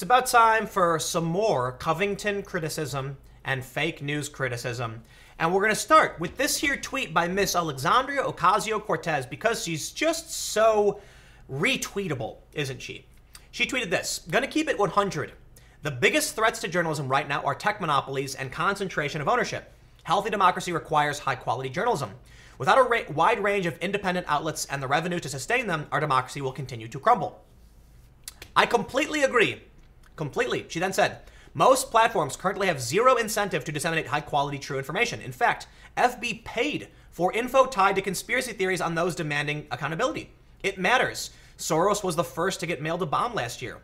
It's about time for some more Covington criticism and fake news criticism. And we're going to start with this here tweet by Miss Alexandria Ocasio-Cortez because she's just so retweetable, isn't she? She tweeted this, "Gonna keep it 100. The biggest threats to journalism right now are tech monopolies and concentration of ownership. Healthy democracy requires high-quality journalism. Without a wide range of independent outlets and the revenue to sustain them, our democracy will continue to crumble." I completely agree. Completely. She then said, "Most platforms currently have zero incentive to disseminate high-quality, true information. In fact, FB paid for info tied to conspiracy theories on those demanding accountability. It matters. Soros was the first to get mailed a bomb last year."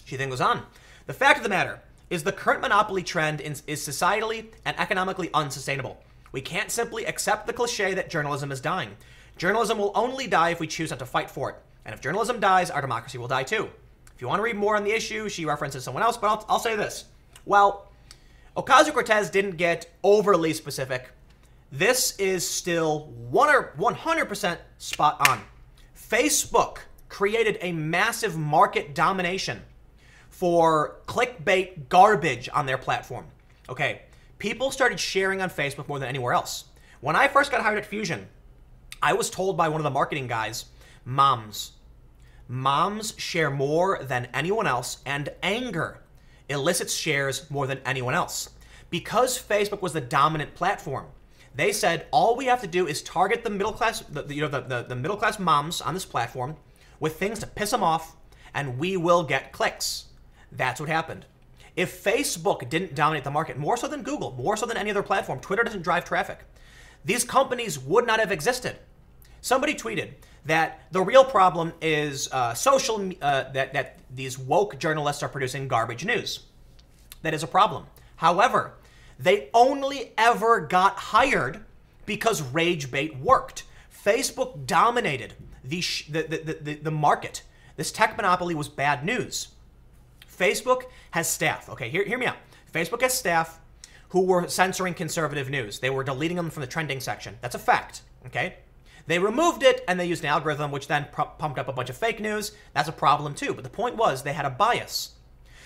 She then goes on, "The fact of the matter is the current monopoly trend is societally and economically unsustainable. We can't simply accept the cliche that journalism is dying. Journalism will only die if we choose not to fight for it. And if journalism dies, our democracy will die too." If you want to read more on the issue, she references someone else, but I'll say this. Well, Ocasio-Cortez didn't get overly specific. This is still 100% spot on. Facebook created a massive market domination for clickbait garbage on their platform. Okay, people started sharing on Facebook more than anywhere else. When I first got hired at Fusion, I was told by one of the marketing guys, Moms share more than anyone else, and anger elicits shares more than anyone else. Because Facebook was the dominant platform, they said all we have to do is target the middle class, the middle class moms on this platform with things to piss them off, and we will get clicks. That's what happened. If Facebook didn't dominate the market, more so than Google, more so than any other platform, Twitter doesn't drive traffic, these companies would not have existed. Somebody tweeted that the real problem is that these woke journalists are producing garbage news. That is a problem. However, they only ever got hired because rage bait worked. Facebook dominated the market. This tech monopoly was bad news. Facebook has staff. Okay, hear me out. Facebook has staff who were censoring conservative news. They were deleting them from the trending section. That's a fact. Okay. They removed it, and they used an algorithm, which then pumped up a bunch of fake news. That's a problem, too. But the point was, they had a bias.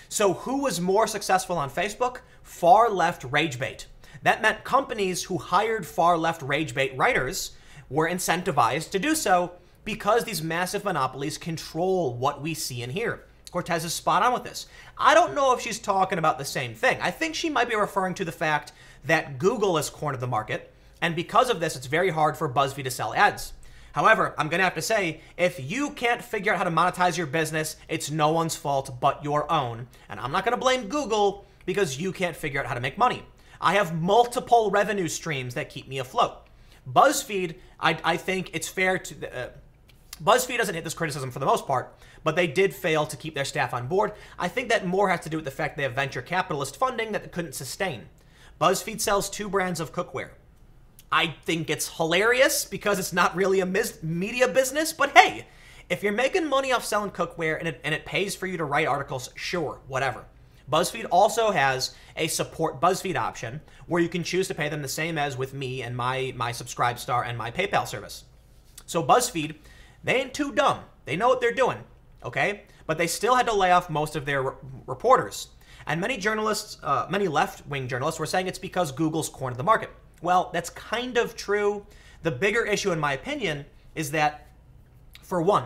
So who was more successful on Facebook? Far-left rage bait. That meant companies who hired far-left rage bait writers were incentivized to do so because these massive monopolies control what we see and hear. Cortez is spot on with this. I don't know if she's talking about the same thing. I think she might be referring to the fact that Google has cornered the market, and because of this, it's very hard for BuzzFeed to sell ads. However, I'm going to have to say, if you can't figure out how to monetize your business, it's no one's fault but your own. And I'm not going to blame Google because you can't figure out how to make money. I have multiple revenue streams that keep me afloat. BuzzFeed, I think it's fair to... BuzzFeed doesn't hit this criticism for the most part, but they did fail to keep their staff on board. I think that more has to do with the fact they have venture capitalist funding that they couldn't sustain. BuzzFeed sells 2 brands of cookware. I think it's hilarious because it's not really a media business, but hey, if you're making money off selling cookware and it pays for you to write articles, sure, whatever. BuzzFeed also has a support BuzzFeed option where you can choose to pay them the same as with me and my Subscribestar and my PayPal service. So BuzzFeed, they ain't too dumb. They know what they're doing, okay? But they still had to lay off most of their reporters. And many journalists, many left-wing journalists were saying it's because Google's cornered the market. Well, that's kind of true. The bigger issue, in my opinion, is that, for one,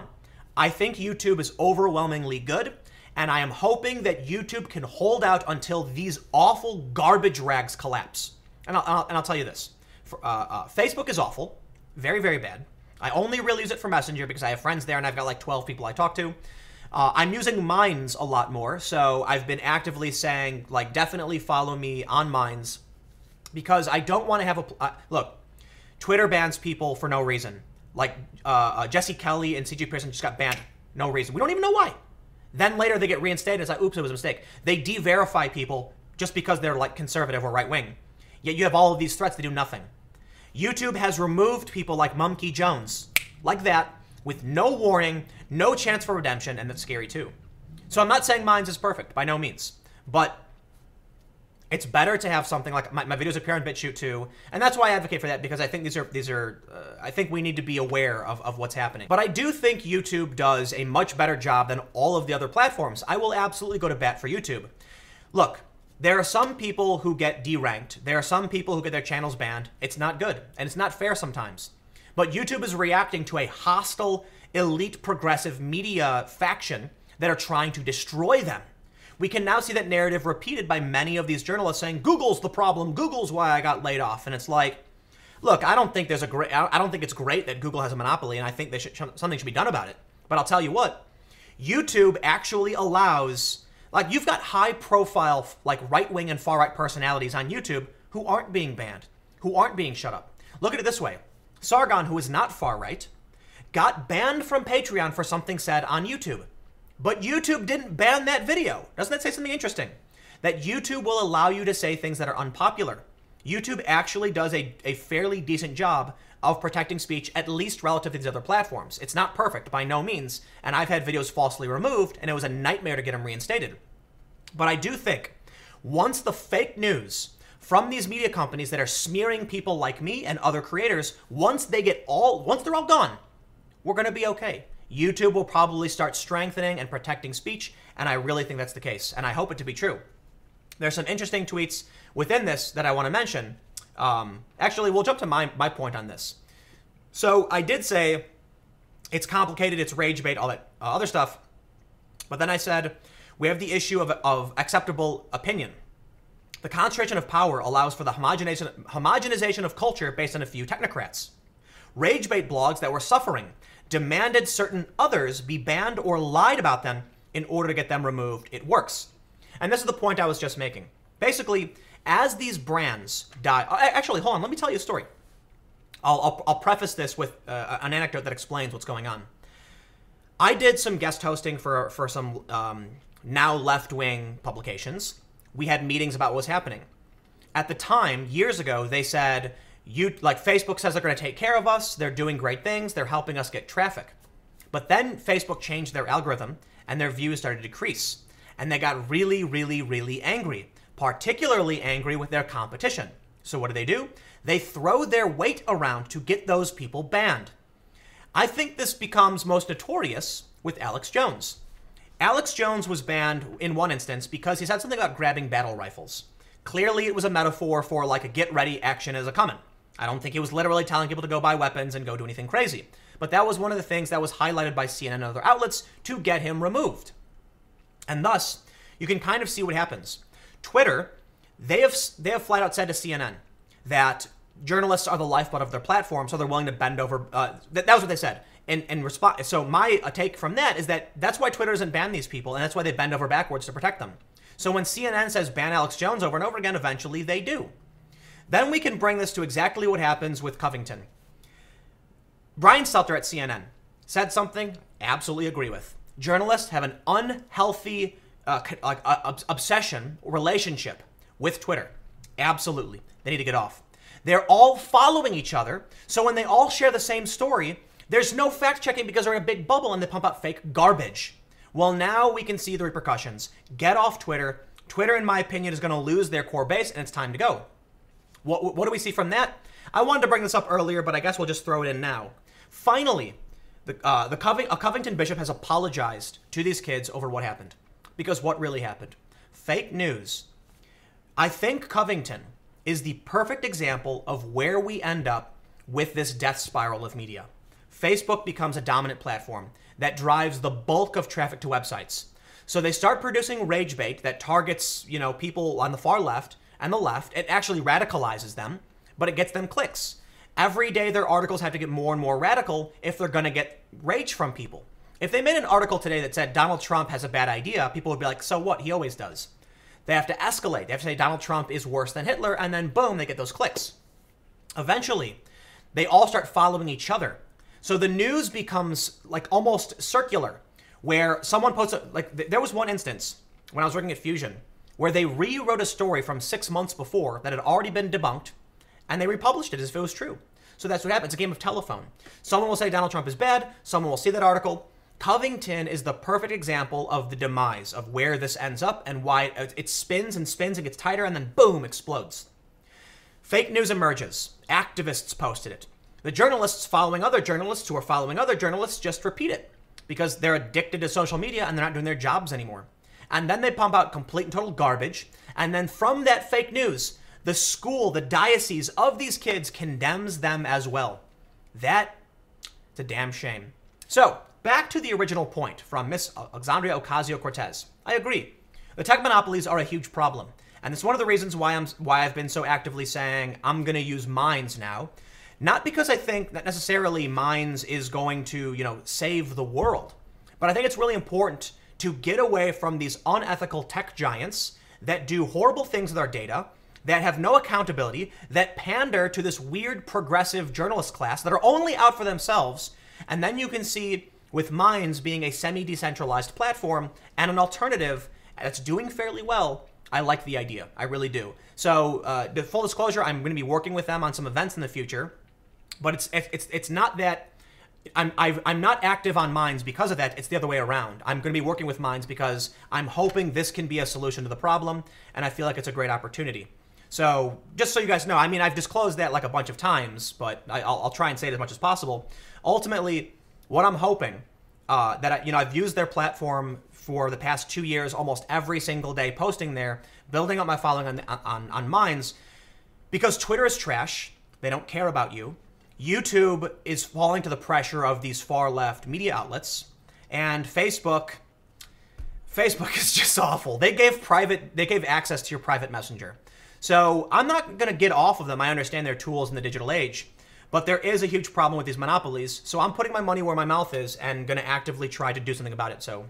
I think YouTube is overwhelmingly good, and I am hoping that YouTube can hold out until these awful garbage rags collapse. And I'll tell you this. Facebook is awful. Very, very bad. I only really use it for Messenger because I have friends there, and I've got like 12 people I talk to. I'm using Minds a lot more, so I've been actively saying, like, definitely follow me on Minds, because I don't want to have a... look, Twitter bans people for no reason. Like, Jesse Kelly and C.J. Pearson just got banned. No reason. We don't even know why. Then later they get reinstated. It's like, oops, it was a mistake. They de-verify people just because they're, like, conservative or right-wing. Yet you have all of these threats that do nothing. YouTube has removed people like Mumkey Jones, like that, with no warning, no chance for redemption, and that's scary, too. So I'm not saying Minds is perfect, by no means. But It's better to have something like my videos appear on BitChute too, and that's why I advocate for that, because I think these are I think we need to be aware of what's happening. But I do think YouTube does a much better job than all of the other platforms. I will absolutely go to bat for YouTube. Look, there are some people who get deranked. There are some people who get their channels banned. It's not good, and it's not fair sometimes. But YouTube is reacting to a hostile, elite, progressive media faction that are trying to destroy them. We can now see that narrative repeated by many of these journalists saying, Google's the problem, Google's why I got laid off. And it's like, look, I don't think it's great that Google has a monopoly, and I think something should be done about it. But I'll tell you what, YouTube actually allows, like, you've got high profile, like, right-wing and far-right personalities on YouTube who aren't being banned, who aren't being shut up. Look at it this way. Sargon, who is not far-right, got banned from Patreon for something said on YouTube. But YouTube didn't ban that video. Doesn't that say something interesting? That YouTube will allow you to say things that are unpopular. YouTube actually does a fairly decent job of protecting speech, at least relative to these other platforms. It's not perfect, by no means, and I've had videos falsely removed, and it was a nightmare to get them reinstated. But I do think once the fake news from these media companies that are smearing people like me and other creators, once they're all gone, we're going to be okay. YouTube will probably start strengthening and protecting speech, and I really think that's the case, and I hope it to be true. There's some interesting tweets within this that I want to mention. Actually, we'll jump to my point on this. So I did say it's complicated, it's rage bait, all that other stuff, but then I said we have the issue of acceptable opinion. The concentration of power allows for the homogenization of culture based on a few technocrats. Rage bait blogs that were suffering demanded certain others be banned or lied about them in order to get them removed. It works. And this is the point I was just making. Basically, as these brands die... Actually, hold on. Let me tell you a story. I'll preface this with an anecdote that explains what's going on. I did some guest hosting for some now left-wing publications. We had meetings about what was happening. At the time, years ago, they said... Facebook says they're going to take care of us. They're doing great things. They're helping us get traffic. But then Facebook changed their algorithm and their views started to decrease. And they got really, really, really angry, particularly angry with their competition. So what do? They throw their weight around to get those people banned. I think this becomes most notorious with Alex Jones. Alex Jones was banned in one instance because he said something about grabbing battle rifles. Clearly, it was a metaphor for like a get ready action as a coming. I don't think he was literally telling people to go buy weapons and go do anything crazy. But that was one of the things that was highlighted by CNN and other outlets to get him removed. And thus, you can kind of see what happens. Twitter, they have flat out said to CNN that journalists are the lifeblood of their platform, so they're willing to bend over. That was what they said. In response, so my take from that is that that's why Twitter doesn't ban these people, and that's why they bend over backwards to protect them. So when CNN says ban Alex Jones over and over again, eventually they do. Then we can bring this to exactly what happens with Covington. Brian Stelter at CNN said something I absolutely agree with. Journalists have an unhealthy obsession, relationship with Twitter. Absolutely. They need to get off. They're all following each other, so when they all share the same story, there's no fact-checking because they're in a big bubble and they pump out fake garbage. Well, now we can see the repercussions. Get off Twitter. Twitter, in my opinion, is going to lose their core base, and it's time to go. What do we see from that? I wanted to bring this up earlier, but I guess we'll just throw it in now. Finally, a Covington bishop has apologized to these kids over what happened. Because what really happened? Fake news. I think Covington is the perfect example of where we end up with this death spiral of media. Facebook becomes a dominant platform that drives the bulk of traffic to websites. So they start producing rage bait that targets, people on the far left and the left. It actually radicalizes them, but it gets them clicks. Every day their articles have to get more and more radical if they're going to get rage from people. If they made an article today that said Donald Trump has a bad idea, people would be like, so what? He always does. They have to escalate. They have to say Donald Trump is worse than Hitler, and then boom, they get those clicks. Eventually, they all start following each other. So the news becomes like almost circular, where someone posts, there was one instance when I was working at Fusion, where they rewrote a story from 6 months before that had already been debunked, and they republished it as if it was true. So that's what happens. It's a game of telephone. Someone will say Donald Trump is bad. Someone will see that article. Covington is the perfect example of the demise of where this ends up and why it spins and spins and gets tighter and then boom, explodes. Fake news emerges. Activists posted it. The journalists following other journalists who are following other journalists just repeat it because they're addicted to social media and they're not doing their jobs anymore. And then they pump out complete and total garbage. And then from that fake news, the school, the diocese of these kids condemns them as well. That's a damn shame. So, back to the original point from Miss Alexandria Ocasio-Cortez. I agree. The tech monopolies are a huge problem. And it's one of the reasons why I've been so actively saying I'm going to use Minds now. Not because I think that necessarily Minds is going to, save the world. But I think it's really important to get away from these unethical tech giants that do horrible things with our data, that have no accountability, that pander to this weird progressive journalist class that are only out for themselves. And then you can see with Minds being a semi-decentralized platform and an alternative that's doing fairly well, I like the idea. I really do. So, the full disclosure, I'm going to be working with them on some events in the future, but it's not that I'm not active on Minds because of that. It's the other way around. I'm going to be working with Minds because I'm hoping this can be a solution to the problem, and I feel like it's a great opportunity. So, just so you guys know, I mean, I've disclosed that like a bunch of times, but I'll try and say it as much as possible. Ultimately, what I'm hoping, I've used their platform for the past 2 years, almost every single day, posting there, building up my following on Minds, because Twitter is trash. They don't care about you. YouTube is falling to the pressure of these far-left media outlets, and Facebook is just awful. They gave access to your private messenger. So I'm not going to get off of them. I understand they're tools in the digital age, but there is a huge problem with these monopolies. So I'm putting my money where my mouth is and going to actively try to do something about it. So,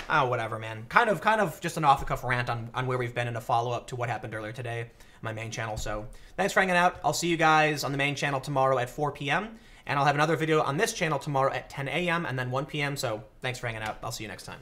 whatever, man. Kind of just an off-the-cuff rant on where we've been in a follow-up to what happened earlier today, my main channel. So thanks for hanging out. I'll see you guys on the main channel tomorrow at 4 p.m. And I'll have another video on this channel tomorrow at 10 a.m. and then 1 p.m. So thanks for hanging out. I'll see you next time.